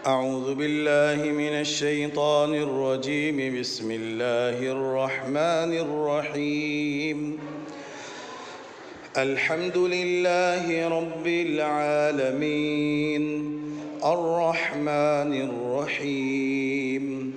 أعوذ بالله من الشيطان الرجيم بسم الله الرحمن الرحيم الحمد لله رب العالمين الرحمن الرحيم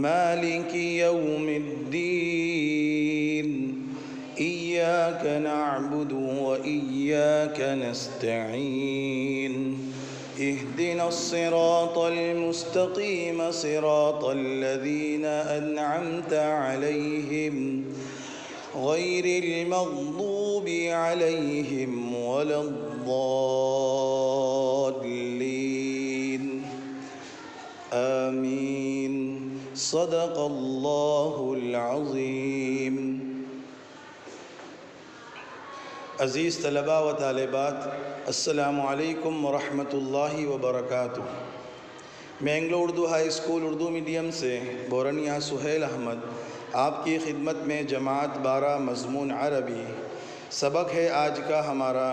مالك يوم الدين إياك نعبد وإياك نستعين اهدنا الصراط المستقيم صراط الذين أنعمت عليهم غير المغضوب عليهم ولا الضالين آمين صدق الله العظيم۔ عزیز طلباء و طالبات، السلام علیکم ورحمۃ اللہ وبرکاتہ۔ میں Anglo Urdu high school Urdu medium سے بورنیہ سہیل احمد آپ کی خدمت میں جماعت 12 مضمون عربی سبق ہے آج کا ہمارا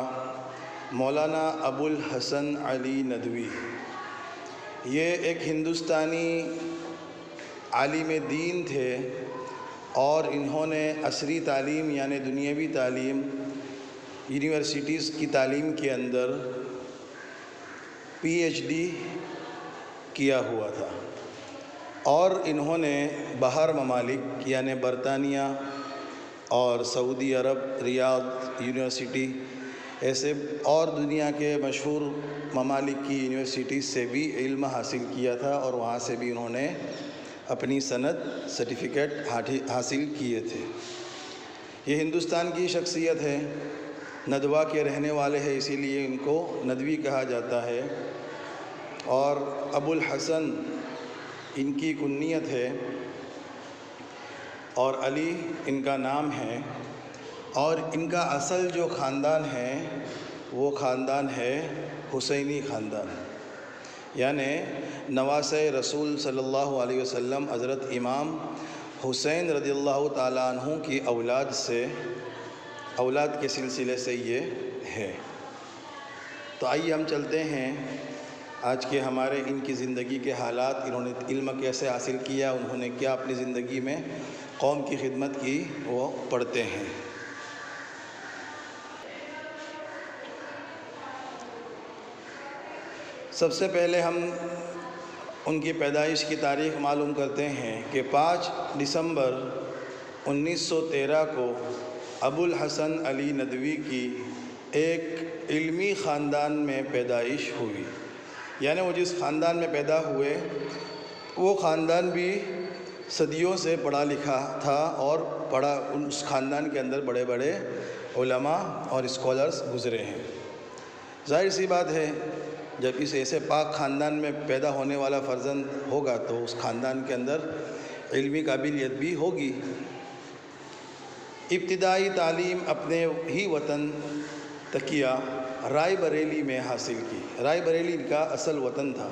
مولانا ابو الحسن علی ندوی۔ یہ ایک ہندوستانی عالم دین تھے اور انہوں نے عصری تعلیم یعنی دنیاوی تعلیم یونیورسٹیز کی تعلیم کے اندر پی ایچ ڈی کیا ہوا تھا، اور انہوں نے باہر ممالک یعنی برطانیہ اور سعودی عرب ریاض یونیورسٹی ایسے اور دنیا کے مشہور ممالک کی یونیورسٹیز سے بھی علم حاصل کیا تھا، اور وہاں سے بھی انہوں نے اپنی سند سرٹیفکیٹ حاصل کیے تھے۔ یہ ہندوستان کی شخصیت ہے، ندوہ کے رہنے والے ہیں، اسی لیے ان کو ندوی کہا جاتا ہے، اور ابو الحسن ان کی کنیت ہے اور علی ان کا نام ہے، اور ان کا اصل جو خاندان ہے وہ خاندان ہے حسینی خاندان، یعنی نواسۂ رسول صلی اللہ علیہ وسلم حضرت امام حسین رضی اللہ تعالیٰ عنہ کی اولاد کے سلسلے سے یہ ہے۔ تو آئیے ہم چلتے ہیں آج کے ہمارے ان کی زندگی کے حالات، انہوں نے علم کیسے حاصل کیا، انہوں نے کیا اپنی زندگی میں قوم کی خدمت کی، وہ پڑھتے ہیں۔ سب سے پہلے ہم ان کی پیدائش کی تاریخ معلوم کرتے ہیں کہ 5 دسمبر 1913 کو ابو الحسن علی ندوی کی ایک علمی خاندان میں پیدائش ہوئی، یعنی وہ جس خاندان میں پیدا ہوئے وہ خاندان بھی صدیوں سے پڑھا لکھا تھا، اور اس خاندان کے اندر بڑے بڑے علماء اور اسکالرز گزرے ہیں۔ ظاہر سی بات ہے، جب اس ایسے پاک خاندان میں پیدا ہونے والا فرزند ہوگا تو اس خاندان کے اندر علمی قابلیت بھی ہوگی۔ ابتدائی تعلیم اپنے ہی وطن تکیہ رائے بریلی میں حاصل کی۔ رائے بریلی ان کا اصل وطن تھا،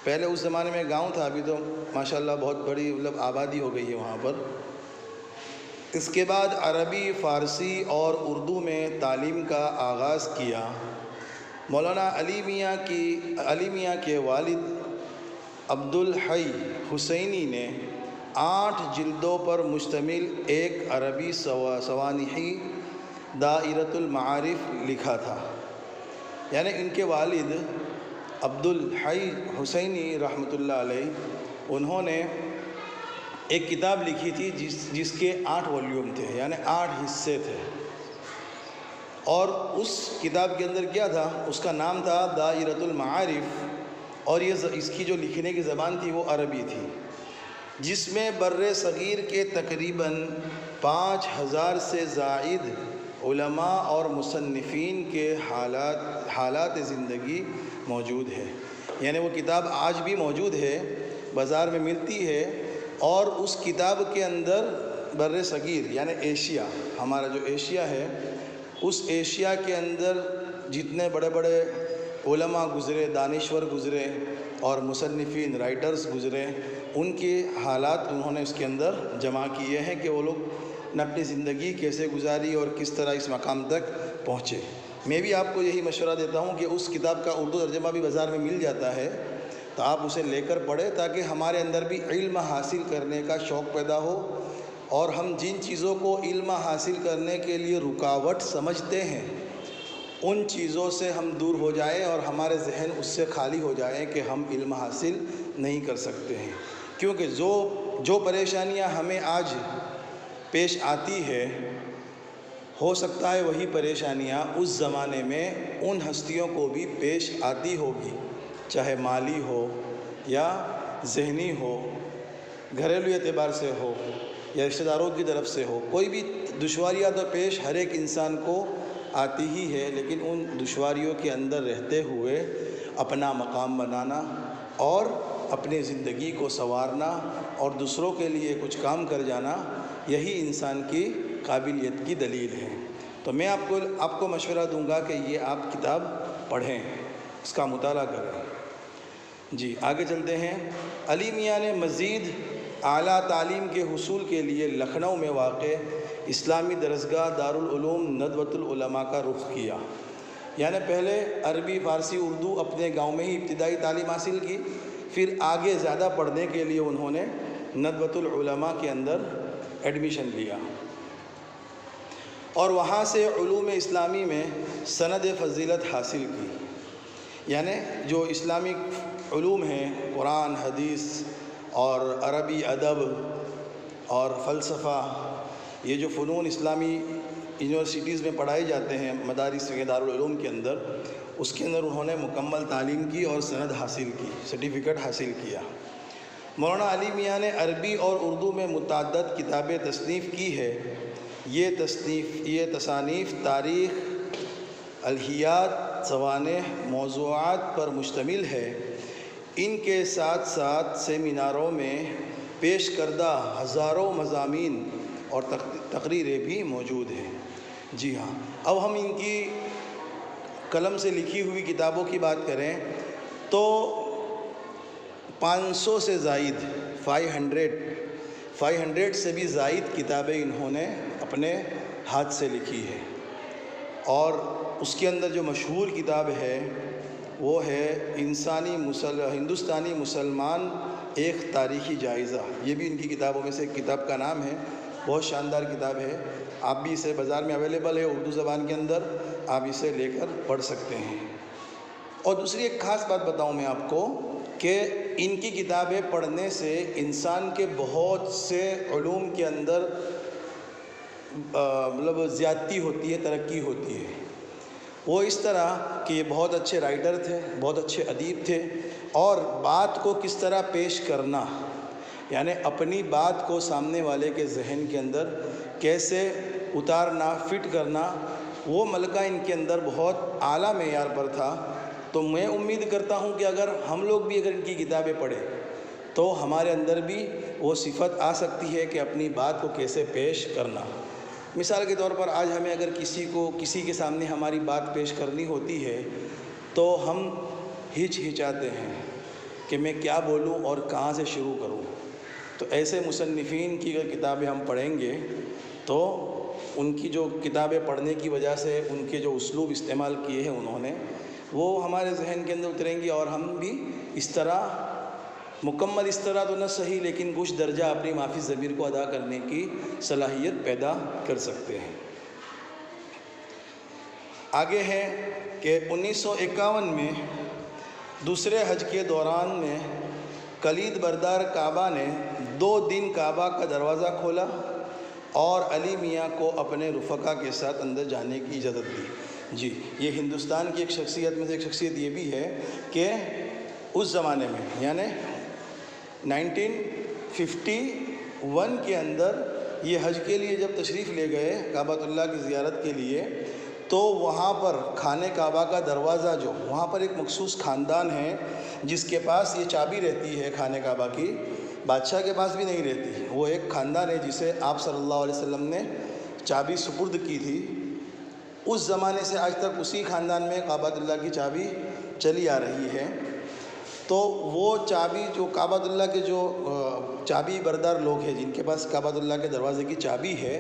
پہلے اس زمانے میں گاؤں تھا، ابھی تو ماشاءاللہ بہت بڑی آبادی ہو گئی ہے وہاں پر۔ اس کے بعد عربی، فارسی اور اردو میں تعلیم کا آغاز کیا۔ مولانا علی میاں کے والد عبدالحی حسینی نے 8 جلدوں پر مشتمل ایک عربی سوانحی دائرۃ المعارف لکھا تھا، یعنی ان کے والد عبدالحی حسینی رحمۃ اللہ علیہ انہوں نے ایک کتاب لکھی تھی جس کے 8 والیوم تھے، یعنی 8 حصے تھے، اور اس کتاب کے اندر کیا تھا، اس کا نام تھا دائرۃ المعارف، اور اس کی جو لکھنے کی زبان تھی وہ عربی تھی، جس میں بر صغیر کے تقریباً 5000 سے زائد علماء اور مصنفین کے حالات زندگی موجود ہے۔ یعنی وہ کتاب آج بھی موجود ہے، بازار میں ملتی ہے، اور اس کتاب کے اندر بر صغیر یعنی ایشیا، ہمارا جو ایشیا ہے، اس ایشیا کے اندر جتنے بڑے بڑے علماء گزرے، دانشور گزرے اور مصنفین رائٹرز گزرے، ان کے حالات انہوں نے اس کے اندر جمع کیے ہیں کہ وہ لوگ نے اپنی زندگی کیسے گزاری اور کس طرح اس مقام تک پہنچے۔ میں بھی آپ کو یہی مشورہ دیتا ہوں کہ اس کتاب کا اردو ترجمہ بھی بازار میں مل جاتا ہے، تو آپ اسے لے کر پڑھیں تاکہ ہمارے اندر بھی علم حاصل کرنے کا شوق پیدا ہو، اور ہم جن چیزوں کو علم حاصل کرنے کے لیے رکاوٹ سمجھتے ہیں ان چیزوں سے ہم دور ہو جائیں اور ہمارے ذہن اس سے خالی ہو جائیں کہ ہم علم حاصل نہیں کر سکتے ہیں۔ کیونکہ جو پریشانیاں ہمیں آج پیش آتی ہے، ہو سکتا ہے وہی پریشانیاں اس زمانے میں ان ہستیوں کو بھی پیش آتی ہوگی، چاہے مالی ہو یا ذہنی ہو، گھریلو اعتبار سے ہو یا رشتہ داروں کی طرف سے ہو۔ کوئی بھی دشواریاں تو پیش ہر ایک انسان کو آتی ہی ہے، لیکن ان دشواریوں کے اندر رہتے ہوئے اپنا مقام بنانا اور اپنی زندگی کو سنوارنا اور دوسروں کے لیے کچھ کام کر جانا، یہی انسان کی قابلیت کی دلیل ہے۔ تو میں آپ کو مشورہ دوں گا کہ یہ آپ کتاب پڑھیں، اس کا مطالعہ کریں۔ جی آگے چلتے ہیں۔ علی میاں نے مزید اعلیٰ تعلیم کے حصول کے لیے لکھنؤ میں واقع اسلامی درسگاہ دارالعلوم ندوۃ العلماء کا رخ کیا، یعنی پہلے عربی، فارسی، اردو اپنے گاؤں میں ہی ابتدائی تعلیم حاصل کی، پھر آگے زیادہ پڑھنے کے لیے انہوں نے ندوۃ العلماء کے اندر ایڈمیشن لیا اور وہاں سے علوم اسلامی میں سند فضیلت حاصل کی، یعنی جو اسلامک علوم ہیں، قرآن، حدیث اور عربی ادب اور فلسفہ، یہ جو فنون اسلامی یونیورسٹیز میں پڑھائے جاتے ہیں، مدارس کے دارالعلوم کے اندر، اس کے اندر انہوں نے مکمل تعلیم کی اور سند حاصل کی، سرٹیفکیٹ حاصل کیا۔ مولانا علی میاں نے عربی اور اردو میں متعدد کتابیں تصنیف کی ہے۔ یہ تصانیف تاریخ، الہیات، سوانح، موضوعات پر مشتمل ہے۔ ان کے ساتھ ساتھ سیمیناروں میں پیش کردہ ہزاروں مضامین اور تقریریں بھی موجود ہیں۔ جی ہاں، اب ہم ان کی قلم سے لکھی ہوئی کتابوں کی بات کریں تو 500 سے زائد 500 سے بھی زائد کتابیں انہوں نے اپنے ہاتھ سے لکھی ہے، اور اس کے اندر جو مشہور کتاب ہے وہ ہے ہندوستانی مسلمان ایک تاریخی جائزہ۔ یہ بھی ان کی کتابوں میں سے ایک کتاب کا نام ہے، بہت شاندار کتاب ہے۔ آپ بھی اسے بازار میں اویلیبل ہے اردو زبان کے اندر، آپ اسے لے کر پڑھ سکتے ہیں۔ اور دوسری ایک خاص بات بتاؤں میں آپ کو کہ ان کی کتابیں پڑھنے سے انسان کے بہت سے علوم کے اندر زیادتی ہوتی ہے، ترقی ہوتی ہے۔ وہ اس طرح کہ یہ بہت اچھے رائٹر تھے، بہت اچھے ادیب تھے، اور بات کو کس طرح پیش کرنا، یعنی اپنی بات کو سامنے والے کے ذہن کے اندر کیسے اتارنا، فٹ کرنا، وہ ملکہ ان کے اندر بہت اعلیٰ معیار پر تھا۔ تو میں امید کرتا ہوں کہ اگر ہم لوگ بھی اگر ان کی کتابیں پڑھیں تو ہمارے اندر بھی وہ صفت آ سکتی ہے کہ اپنی بات کو کیسے پیش کرنا۔ مثال کے طور پر آج ہمیں اگر کسی کے سامنے ہماری بات پیش کرنی ہوتی ہے تو ہم ہچکچاتے ہیں کہ میں کیا بولوں اور کہاں سے شروع کروں۔ تو ایسے مصنفین کی اگر کتابیں ہم پڑھیں گے تو ان کی جو کتابیں پڑھنے کی وجہ سے ان کے جو اسلوب استعمال کیے ہیں انہوں نے، وہ ہمارے ذہن کے اندر اتریں گے، اور ہم بھی اس طرح مکمل اس طرح تو نہ صحیح لیکن کچھ درجہ اپنی ما فی الضمیر کو ادا کرنے کی صلاحیت پیدا کر سکتے ہیں۔ آگے ہے کہ 1951 میں دوسرے حج کے دوران میں کلید بردار کعبہ نے 2 دن کعبہ کا دروازہ کھولا اور علی میاں کو اپنے رفقا کے ساتھ اندر جانے کی اجازت دی۔ جی، یہ ہندوستان کی ایک شخصیت میں سے ایک شخصیت یہ بھی ہے کہ اس زمانے میں یعنی 1951 کے اندر یہ حج کے لیے جب تشریف لے گئے کعبۃ اللہ کی زیارت کے لیے، تو وہاں پر خانہ کعبہ کا دروازہ جو وہاں پر ایک مخصوص خاندان ہے جس کے پاس یہ چابی رہتی ہے خانہ کعبہ کی، بادشاہ کے پاس بھی نہیں رہتی، وہ ایک خاندان ہے جسے آپ صلی اللہ علیہ وسلم نے چابی سپرد کی تھی۔ اس زمانے سے آج تک اسی خاندان میں کعبۃ اللہ کی چابی چلی آ رہی ہے۔ تو وہ چابی جو کعبۃ اللہ کے جو چابی بردار لوگ ہیں جن کے پاس کعبۃ اللہ کے دروازے کی چابی ہے،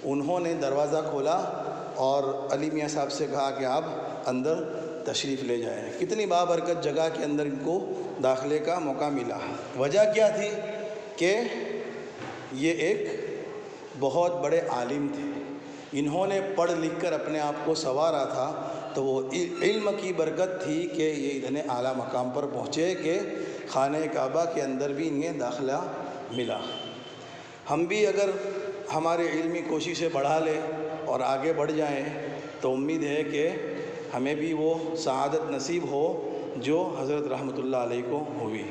انہوں نے دروازہ کھولا اور علی میاں صاحب سے کہا کہ آپ اندر تشریف لے جائیں۔ کتنی بابرکت جگہ کے اندر ان کو داخلے کا موقع ملا۔ وجہ کیا تھی کہ یہ ایک بہت بڑے عالم تھے، انہوں نے پڑھ لکھ کر اپنے آپ کو سنوارا تھا، تو وہ علم کی برکت تھی کہ یہ اتنے اعلیٰ مقام پر پہنچے کہ خانہ کعبہ کے اندر بھی انہیں داخلہ ملا۔ ہم بھی اگر ہمارے علمی کوششیں بڑھا لیں اور آگے بڑھ جائیں تو امید ہے کہ ہمیں بھی وہ سعادت نصیب ہو جو حضرت رحمۃ اللہ علیہ کو ہوئی۔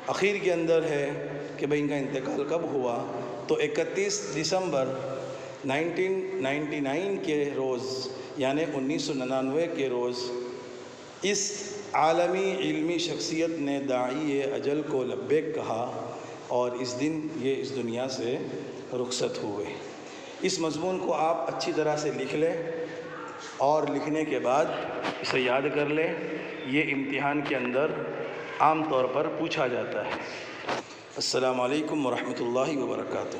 اخیر کے اندر ہے کہ بھئی ان کا انتقال کب ہوا، تو 31 دسمبر 1999 کے روز، یعنی 1999 کے روز، اس عالمی علمی شخصیت نے داعی اجل کو لبیک کہا اور اس دن یہ اس دنیا سے رخصت ہوئے۔ اس مضمون کو آپ اچھی طرح سے لکھ لیں اور لکھنے کے بعد اسے یاد کر لیں۔ یہ امتحان کے اندر عام طور پر پوچھا جاتا ہے۔ السلام علیکم ورحمۃ اللہ وبرکاتہ۔